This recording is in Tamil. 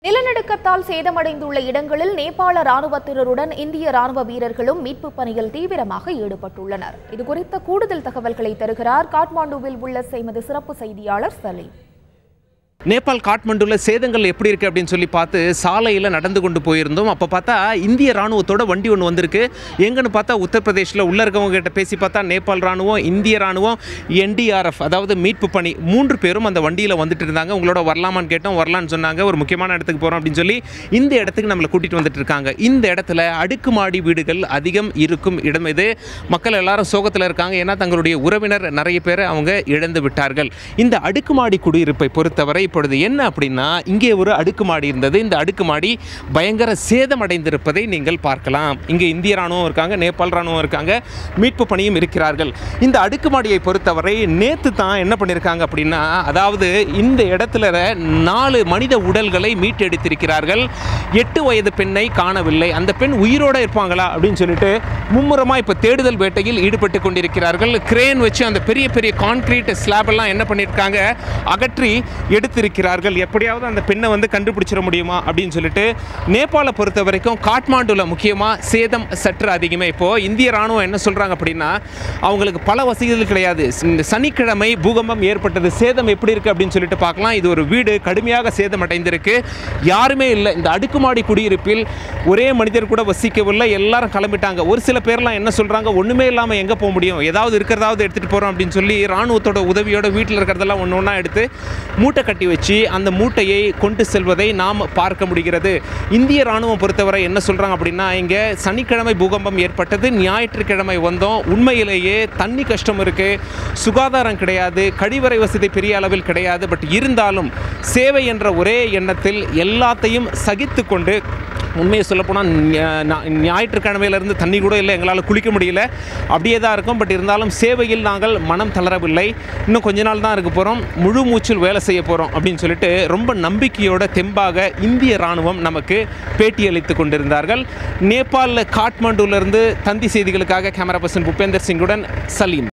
நிலநடுக்கத்தால் சேதமடைந்துள்ள இடங்களில் நேபாள ராணுவத்தினருடன் இந்திய ராணுவ வீரர்களும் மீட்பு பணியில் தீவிரமாக ஈடுபட்டுள்ளனர். இதுகுறித்த கூடுதல் தகவல்களை தருகிறார் காட்மாண்டுவில் உள்ள எமது சிறப்பு செய்தியாளர் சலீம். நேபாள் காட்மண்டுல சேதங்கள் எப்படி இருக்குது அப்படின்னு சொல்லி பார்த்து சாலையில் நடந்து கொண்டு போயிருந்தோம். அப்போ பார்த்தா இந்திய ராணுவத்தோட வண்டி ஒன்று வந்திருக்கு. எங்கன்னு பார்த்தா உத்தரப்பிரதேசில் உள்ள இருக்கவங்க கிட்ட பேசி பார்த்தா நேபாள் ராணுவம், இந்திய ராணுவம், NDRF அதாவது மீட்பு பணி 3 பேரும் அந்த வண்டியில் வந்துட்டு இருந்தாங்க. உங்களோட வரலாமான்னு கேட்டோம். வரலான்னு சொன்னாங்க. ஒரு முக்கியமான இடத்துக்கு போகிறோம் அப்படின்னு சொல்லி இந்த இடத்துக்கு நம்மளை கூட்டிகிட்டு வந்துட்டு இருக்காங்க. இந்த இடத்துல அடுக்குமாடி வீடுகள் அதிகம் இருக்கும் இடம் இது. மக்கள் எல்லாரும் சோகத்தில் இருக்காங்க. ஏன்னா தங்களுடைய உறவினர் நிறைய பேர் அவங்க இழந்து விட்டார்கள். இந்த அடுக்குமாடி குடியிருப்பை பொறுத்தவரை இப்பொழுது என்ன அப்படின்னா, இங்கே ஒரு அடுக்குமாடி இருந்தது. இந்த அடுக்குமாடி பயங்கர சேதமடைந்திருப்பதை நீங்கள் பார்க்கலாம். இங்கே இந்திய ராணுவம் இருக்காங்க, நேபாள் ராணுவம் இருக்காங்க, மீட்பு பணியும் இருக்கிறார்கள். இந்த அடுக்குமாடியை பொறுத்தவரை நேற்று தான் என்ன பண்ணியிருக்காங்க அப்படின்னா, அதாவது இந்த இடத்துல 4 மனித உடல்களை மீட்டெடுத்திருக்கிறார்கள். 8 வயது பெண்ணை காணவில்லை. அந்த பெண் உயிரோடு இருப்பாங்களா அப்படின்னு சொல்லிட்டு மும்முரமாக இப்போ தேடுதல் வேட்டையில் ஈடுபட்டு கொண்டிருக்கிறார்கள். கிரேன் வச்சு அந்த பெரிய பெரிய கான்கிரீட் ஸ்லாப் எல்லாம் என்ன பண்ணியிருக்காங்க, அகற்றி எடுத்திருக்கிறார்கள். எப்படியாவது அந்த பெண்ணை வந்து கண்டுபிடிச்சிட முடியுமா அப்படின்னு சொல்லிட்டு. நேபாளை பொறுத்த வரைக்கும் காட்மாண்டுல முக்கியமாக சேதம் சற்று அதிகமே. இப்போது இந்திய ராணுவம் என்ன சொல்கிறாங்க அப்படின்னா, அவங்களுக்கு பல வசதிகள் கிடையாது. இந்த சனிக்கிழமை பூகம்பம் ஏற்பட்டது. சேதம் எப்படி இருக்குது அப்படின்னு சொல்லிட்டு பார்க்கலாம். இது ஒரு வீடு கடுமையாக சேதம் அடைந்திருக்கு. யாருமே இல்லை. இந்த அடுக்குமாடி குடியிருப்பில் ஒரே மனிதர் கூட வசிக்கவில்லை. எல்லாரும் கிளம்பிட்டாங்க. ஒரு சில பேர்லாம் என்ன சொல்கிறாங்க, ஒன்றுமே இல்லாமல் எங்கே போக முடியும், ஏதாவது இருக்கிறதாவது எடுத்துகிட்டு போகிறோம் அப்படின்னு சொல்லி ராணுவத்தோட உதவியோட வீட்டில் இருக்கிறதெல்லாம் ஒன்று ஒன்றா எடுத்து மூட்டை கட்டி வச்சு அந்த மூட்டையை கொண்டு செல்வதை நாம் பார்க்க முடிகிறது. இந்திய ராணுவம் பொறுத்தவரை என்ன சொல்கிறாங்க அப்படின்னா, இங்கே சனிக்கிழமை பூகம்பம் ஏற்பட்டது, ஞாயிற்றுக்கிழமை வந்தோம். உண்மையிலேயே தண்ணி கஷ்டம் இருக்குது, சுகாதாரம் கிடையாது, கழிவறை வசதி பெரிய அளவில் கிடையாது. பட் இருந்தாலும் சேவை என்ற ஒரே எண்ணத்தில் எல்லாத்தையும் சகித்து கொண்டு, உண்மையை சொல்லப்போனால் ஞாயிற்றுக்கிழமையிலேருந்து தண்ணி கூட இல்லை, எங்களால் குளிக்க முடியல, அப்படியே தான் இருக்கும். பட் இருந்தாலும் சேவையில் நாங்கள் மனம் தளரவில்லை. இன்னும் கொஞ்ச நாள் தான் இருக்க போகிறோம், முழு மூச்சில் வேலை செய்ய போகிறோம் அப்படின்னு சொல்லிட்டு ரொம்ப நம்பிக்கையோட தெம்பாக இந்திய ராணுவம் நமக்கு பேட்டியளித்து கொண்டிருந்தார்கள். நேபாளில் காட்மாண்டுவிலிருந்து தந்தி செய்திகளுக்காக கேமரா பர்சன் புபேந்தர் சிங்குடன் சலீம்.